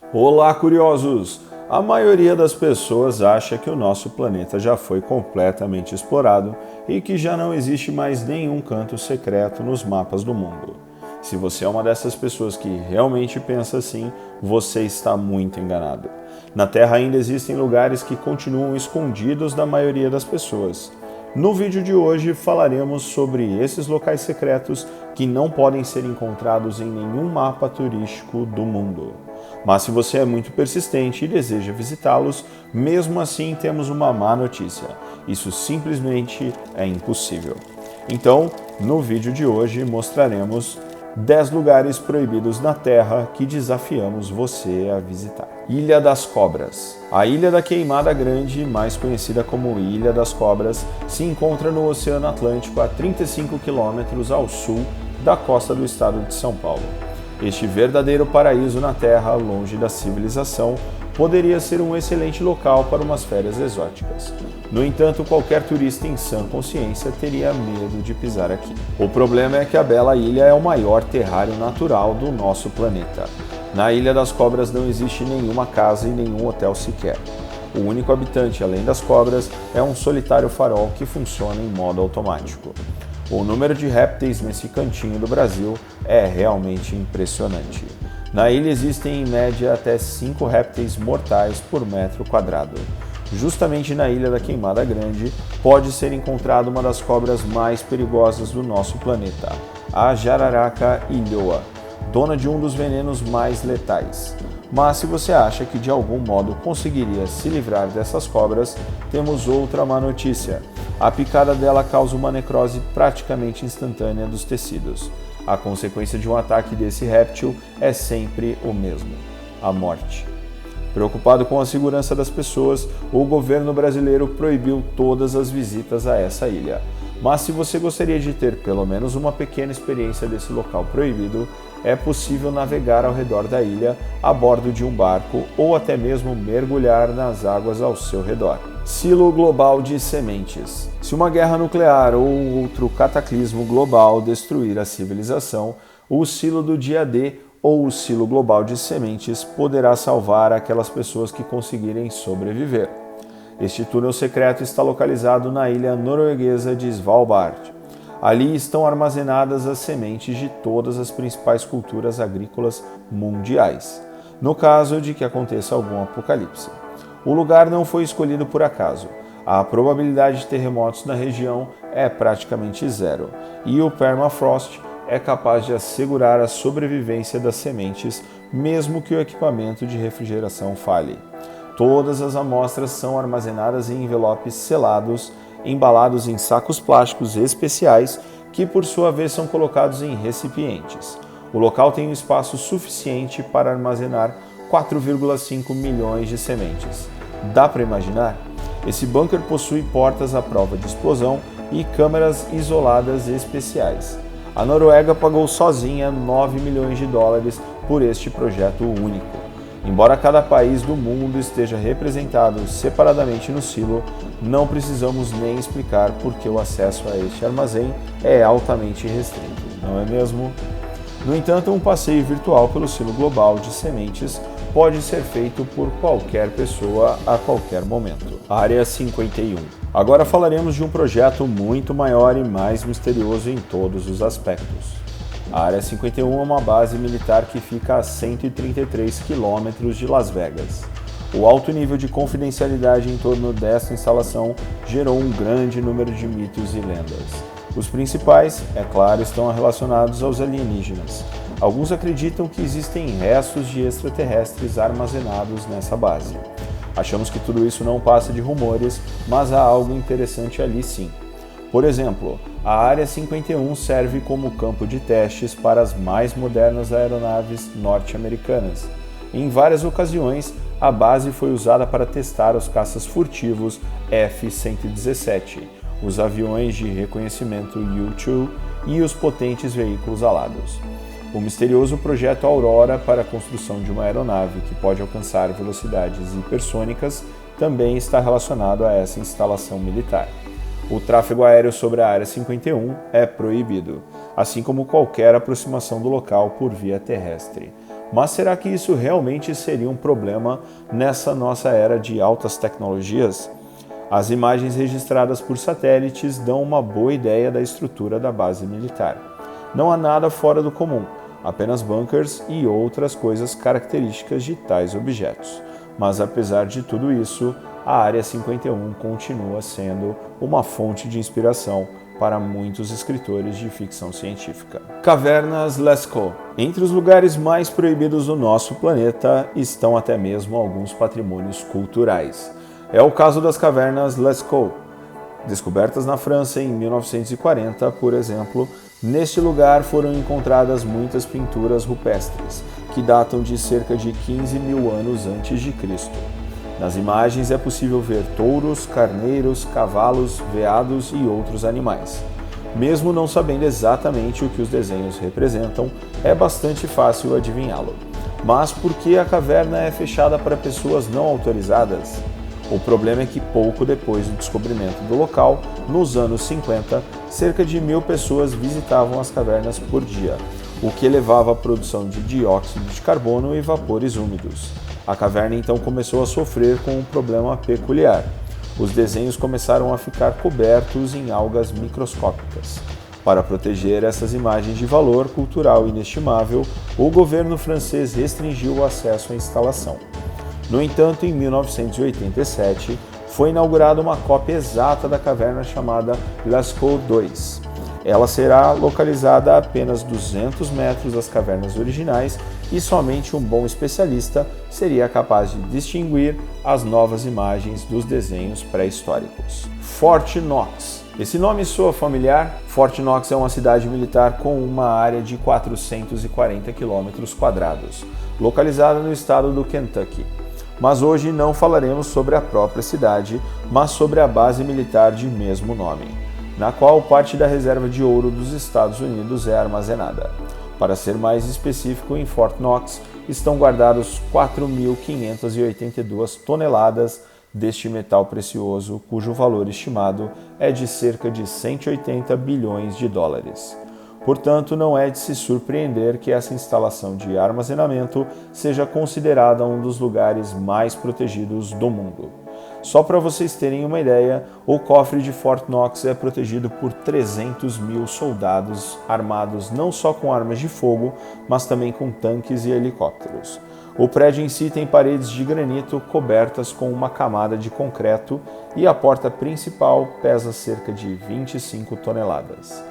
Olá, curiosos! A maioria das pessoas acha que o nosso planeta já foi completamente explorado e que já não existe mais nenhum canto secreto nos mapas do mundo. Se você é uma dessas pessoas que realmente pensa assim, você está muito enganado. Na Terra ainda existem lugares que continuam escondidos da maioria das pessoas. No vídeo de hoje falaremos sobre esses locais secretos que não podem ser encontrados em nenhum mapa turístico do mundo. Mas se você é muito persistente e deseja visitá-los, mesmo assim temos uma má notícia. Isso simplesmente é impossível. Então, no vídeo de hoje mostraremos 10 lugares proibidos na Terra que desafiamos você a visitar. Ilha das Cobras. A Ilha da Queimada Grande, mais conhecida como Ilha das Cobras, se encontra no Oceano Atlântico a 35 quilômetros ao sul da costa do estado de São Paulo. Este verdadeiro paraíso na Terra, longe da civilização, poderia ser um excelente local para umas férias exóticas. No entanto, qualquer turista em sã consciência teria medo de pisar aqui. O problema é que a bela ilha é o maior terrário natural do nosso planeta. Na Ilha das Cobras não existe nenhuma casa e nenhum hotel sequer. O único habitante, além das cobras, é um solitário farol que funciona em modo automático. O número de répteis nesse cantinho do Brasil é realmente impressionante. Na ilha existem em média até 5 répteis mortais por metro quadrado. Justamente na Ilha da Queimada Grande pode ser encontrada uma das cobras mais perigosas do nosso planeta, a jararaca ilhoa, dona de um dos venenos mais letais. Mas se você acha que de algum modo conseguiria se livrar dessas cobras, temos outra má notícia. A picada dela causa uma necrose praticamente instantânea dos tecidos. A consequência de um ataque desse réptil é sempre o mesmo: a morte. Preocupado com a segurança das pessoas, o governo brasileiro proibiu todas as visitas a essa ilha. Mas se você gostaria de ter pelo menos uma pequena experiência desse local proibido, é possível navegar ao redor da ilha a bordo de um barco ou até mesmo mergulhar nas águas ao seu redor. Silo global de sementes. Se uma guerra nuclear ou outro cataclismo global destruir a civilização, o silo do dia D ou o silo global de sementes poderá salvar aquelas pessoas que conseguirem sobreviver. Este túnel secreto está localizado na ilha norueguesa de Svalbard. Ali estão armazenadas as sementes de todas as principais culturas agrícolas mundiais, no caso de que aconteça algum apocalipse. O lugar não foi escolhido por acaso. A probabilidade de terremotos na região é praticamente zero, e o permafrost é capaz de assegurar a sobrevivência das sementes, mesmo que o equipamento de refrigeração falhe. Todas as amostras são armazenadas em envelopes selados, embalados em sacos plásticos especiais, que por sua vez são colocados em recipientes. O local tem um espaço suficiente para armazenar 4,5 milhões de sementes. Dá para imaginar? Esse bunker possui portas à prova de explosão e câmeras isoladas especiais. A Noruega pagou sozinha 9 milhões de dólares por este projeto único. Embora cada país do mundo esteja representado separadamente no silo, não precisamos nem explicar por que o acesso a este armazém é altamente restrito, não é mesmo? No entanto, um passeio virtual pelo silo global de sementes pode ser feito por qualquer pessoa a qualquer momento. Área 51. Agora falaremos de um projeto muito maior e mais misterioso em todos os aspectos. A Área 51 é uma base militar que fica a 133 quilômetros de Las Vegas. O alto nível de confidencialidade em torno desta instalação gerou um grande número de mitos e lendas. Os principais, é claro, estão relacionados aos alienígenas. Alguns acreditam que existem restos de extraterrestres armazenados nessa base. Achamos que tudo isso não passa de rumores, mas há algo interessante ali sim. Por exemplo, a Área 51 serve como campo de testes para as mais modernas aeronaves norte-americanas. Em várias ocasiões, a base foi usada para testar os caças furtivos F-117, os aviões de reconhecimento U-2 e os potentes veículos alados. O misterioso projeto Aurora para a construção de uma aeronave que pode alcançar velocidades hipersônicas também está relacionado a essa instalação militar. O tráfego aéreo sobre a Área 51 é proibido, assim como qualquer aproximação do local por via terrestre. Mas será que isso realmente seria um problema nessa nossa era de altas tecnologias? As imagens registradas por satélites dão uma boa ideia da estrutura da base militar. Não há nada fora do comum, apenas bunkers e outras coisas características de tais objetos. Mas apesar de tudo isso, a Área 51 continua sendo uma fonte de inspiração para muitos escritores de ficção científica. Cavernas Lascaux. Entre os lugares mais proibidos do nosso planeta estão até mesmo alguns patrimônios culturais. É o caso das Cavernas Lascaux, descobertas na França em 1940, por exemplo. Neste lugar foram encontradas muitas pinturas rupestres, que datam de cerca de 15 mil anos antes de Cristo. Nas imagens é possível ver touros, carneiros, cavalos, veados e outros animais. Mesmo não sabendo exatamente o que os desenhos representam, é bastante fácil adivinhá-lo. Mas por que a caverna é fechada para pessoas não autorizadas? O problema é que pouco depois do descobrimento do local, nos anos 50, cerca de 1.000 pessoas visitavam as cavernas por dia, o que elevava a produção de dióxido de carbono e vapores úmidos. A caverna então começou a sofrer com um problema peculiar. Os desenhos começaram a ficar cobertos em algas microscópicas. Para proteger essas imagens de valor cultural inestimável, o governo francês restringiu o acesso à instalação. No entanto, em 1987, foi inaugurada uma cópia exata da caverna chamada Lascaux II. Ela será localizada a apenas 200 metros das cavernas originais e somente um bom especialista seria capaz de distinguir as novas imagens dos desenhos pré-históricos. Fort Knox. Esse nome soa familiar? Fort Knox é uma cidade militar com uma área de 440 km², localizada no estado do Kentucky. Mas hoje não falaremos sobre a própria cidade, mas sobre a base militar de mesmo nome, na qual parte da reserva de ouro dos Estados Unidos é armazenada. Para ser mais específico, em Fort Knox estão guardados 4.582 toneladas deste metal precioso, cujo valor estimado é de cerca de 180 bilhões de dólares. Portanto, não é de se surpreender que essa instalação de armazenamento seja considerada um dos lugares mais protegidos do mundo. Só para vocês terem uma ideia, o cofre de Fort Knox é protegido por 300 mil soldados armados não só com armas de fogo, mas também com tanques e helicópteros. O prédio em si tem paredes de granito cobertas com uma camada de concreto e a porta principal pesa cerca de 25 toneladas.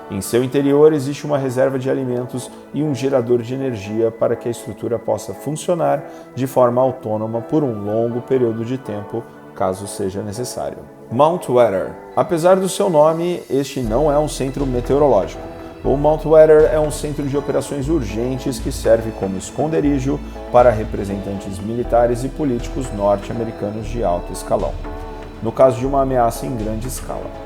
Em seu interior existe uma reserva de alimentos e um gerador de energia para que a estrutura possa funcionar de forma autônoma por um longo período de tempo, caso seja necessário. Mount Weather. Apesar do seu nome, este não é um centro meteorológico. O Mount Weather é um centro de operações urgentes que serve como esconderijo para representantes militares e políticos norte-americanos de alto escalão, no caso de uma ameaça em grande escala.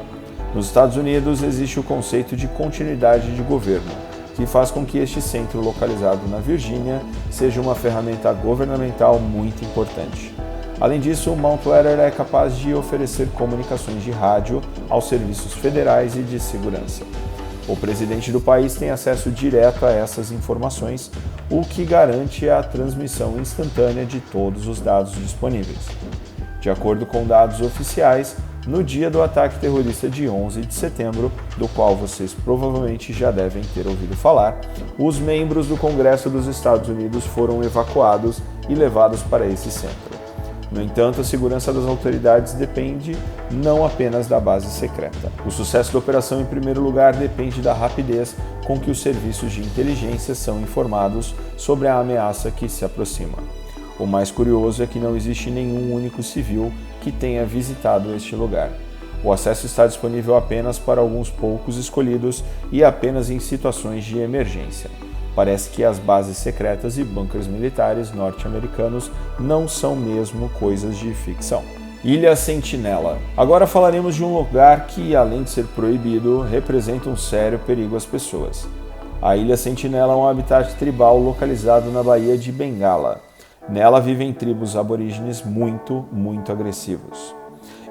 Nos Estados Unidos existe o conceito de continuidade de governo, que faz com que este centro localizado na Virgínia seja uma ferramenta governamental muito importante. Além disso, o Mount Weather é capaz de oferecer comunicações de rádio aos serviços federais e de segurança. O presidente do país tem acesso direto a essas informações, o que garante a transmissão instantânea de todos os dados disponíveis. De acordo com dados oficiais, no dia do ataque terrorista de 11 de setembro, do qual vocês provavelmente já devem ter ouvido falar, os membros do Congresso dos Estados Unidos foram evacuados e levados para esse centro. No entanto, a segurança das autoridades depende não apenas da base secreta. O sucesso da operação, em primeiro lugar, depende da rapidez com que os serviços de inteligência são informados sobre a ameaça que se aproxima. O mais curioso é que não existe nenhum único civil que tenha visitado este lugar. O acesso está disponível apenas para alguns poucos escolhidos e apenas em situações de emergência. Parece que as bases secretas e bunkers militares norte-americanos não são mesmo coisas de ficção. Ilha Sentinela. Agora falaremos de um lugar que, além de ser proibido, representa um sério perigo às pessoas. A Ilha Sentinela é um habitat tribal localizado na Baía de Bengala. Nela vivem tribos aborígenes muito agressivos.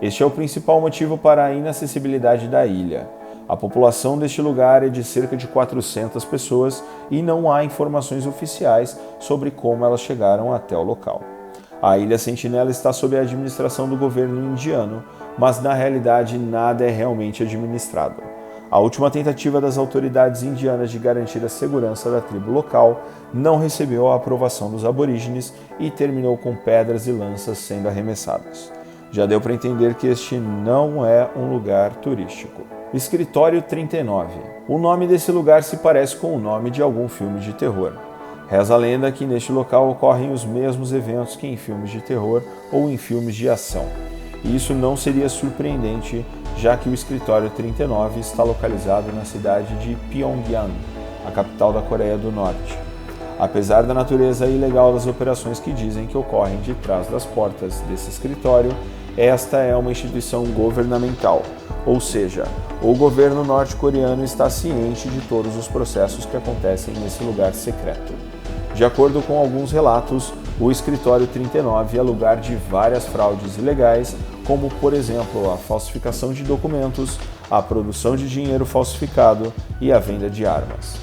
Este é o principal motivo para a inacessibilidade da ilha. A população deste lugar é de cerca de 400 pessoas e não há informações oficiais sobre como elas chegaram até o local. A Ilha Sentinela está sob a administração do governo indiano, mas na realidade nada é realmente administrado. A última tentativa das autoridades indianas de garantir a segurança da tribo local não recebeu a aprovação dos aborígenes e terminou com pedras e lanças sendo arremessadas. Já deu para entender que este não é um lugar turístico. Escritório 39. O nome desse lugar se parece com o nome de algum filme de terror. Reza a lenda que neste local ocorrem os mesmos eventos que em filmes de terror ou em filmes de ação. E isso não seria surpreendente, já que o Escritório 39 está localizado na cidade de Pyongyang, a capital da Coreia do Norte. Apesar da natureza ilegal das operações que dizem que ocorrem de trás das portas desse escritório, esta é uma instituição governamental, ou seja, o governo norte-coreano está ciente de todos os processos que acontecem nesse lugar secreto. De acordo com alguns relatos, o Escritório 39 é lugar de várias fraudes ilegais, como, por exemplo, a falsificação de documentos, a produção de dinheiro falsificado e a venda de armas.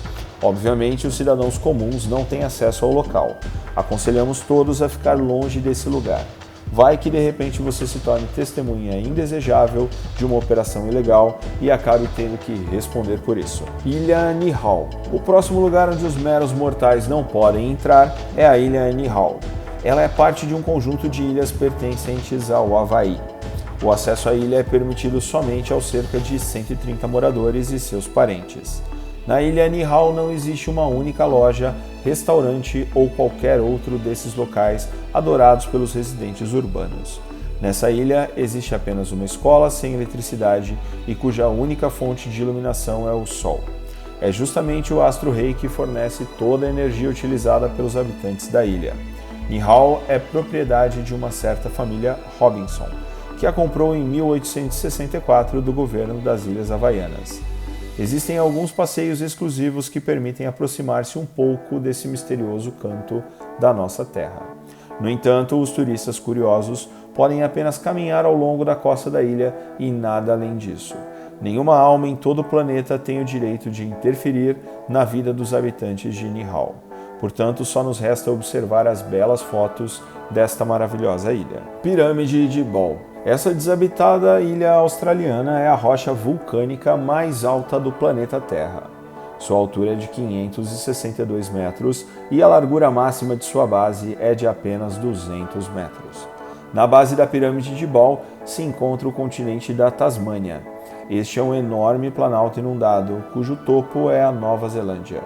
Obviamente, os cidadãos comuns não têm acesso ao local. Aconselhamos todos a ficar longe desse lugar. Vai que de repente você se torne testemunha indesejável de uma operação ilegal e acabe tendo que responder por isso. Ilha Nihal. O próximo lugar onde os meros mortais não podem entrar é a Ilha Nihal. Ela é parte de um conjunto de ilhas pertencentes ao Havaí. O acesso à ilha é permitido somente aos cerca de 130 moradores e seus parentes. Na Ilha Nihal não existe uma única loja, restaurante ou qualquer outro desses locais adorados pelos residentes urbanos. Nessa ilha existe apenas uma escola sem eletricidade e cuja única fonte de iluminação é o sol. É justamente o astro-rei que fornece toda a energia utilizada pelos habitantes da ilha. Nihal é propriedade de uma certa família Robinson, que a comprou em 1864 do governo das Ilhas Havaianas. Existem alguns passeios exclusivos que permitem aproximar-se um pouco desse misterioso canto da nossa terra. No entanto, os turistas curiosos podem apenas caminhar ao longo da costa da ilha e nada além disso. Nenhuma alma em todo o planeta tem o direito de interferir na vida dos habitantes de Nihal. Portanto, só nos resta observar as belas fotos desta maravilhosa ilha. Pirâmide de Ball. Essa desabitada ilha australiana é a rocha vulcânica mais alta do planeta Terra. Sua altura é de 562 metros e a largura máxima de sua base é de apenas 200 metros. Na base da pirâmide de Ball se encontra o continente da Tasmânia. Este é um enorme planalto inundado, cujo topo é a Nova Zelândia.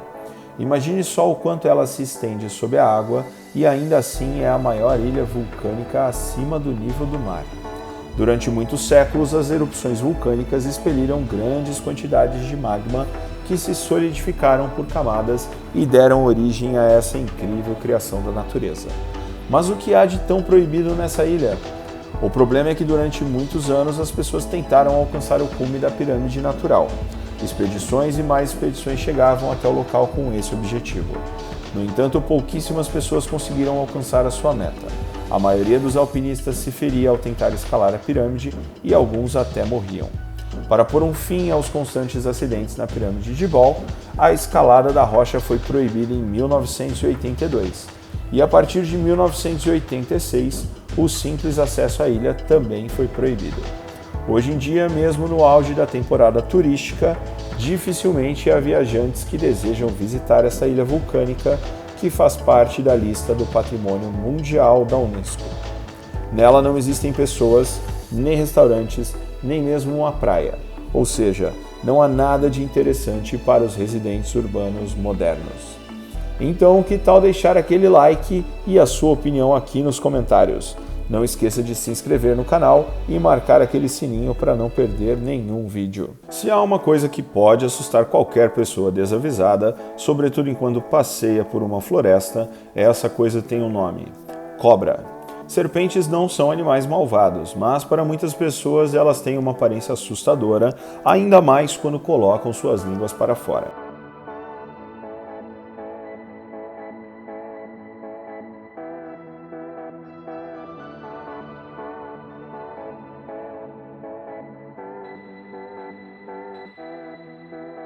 Imagine só o quanto ela se estende sob a água e ainda assim é a maior ilha vulcânica acima do nível do mar. Durante muitos séculos, as erupções vulcânicas expeliram grandes quantidades de magma que se solidificaram por camadas e deram origem a essa incrível criação da natureza. Mas o que há de tão proibido nessa ilha? O problema é que durante muitos anos as pessoas tentaram alcançar o cume da pirâmide natural. Expedições e mais expedições chegavam até o local com esse objetivo. No entanto, pouquíssimas pessoas conseguiram alcançar a sua meta. A maioria dos alpinistas se feria ao tentar escalar a pirâmide e alguns até morriam. Para pôr um fim aos constantes acidentes na pirâmide de Ball, a escalada da rocha foi proibida em 1982. E a partir de 1986, o simples acesso à ilha também foi proibido. Hoje em dia, mesmo no auge da temporada turística, dificilmente há viajantes que desejam visitar essa ilha vulcânica que faz parte da lista do Patrimônio Mundial da Unesco. Nela não existem pessoas, nem restaurantes, nem mesmo uma praia, ou seja, não há nada de interessante para os residentes urbanos modernos. Então, que tal deixar aquele like e a sua opinião aqui nos comentários? Não esqueça de se inscrever no canal e marcar aquele sininho para não perder nenhum vídeo. Se há uma coisa que pode assustar qualquer pessoa desavisada, sobretudo enquanto passeia por uma floresta, essa coisa tem um nome: cobra. Serpentes não são animais malvados, mas para muitas pessoas elas têm uma aparência assustadora, ainda mais quando colocam suas línguas para fora.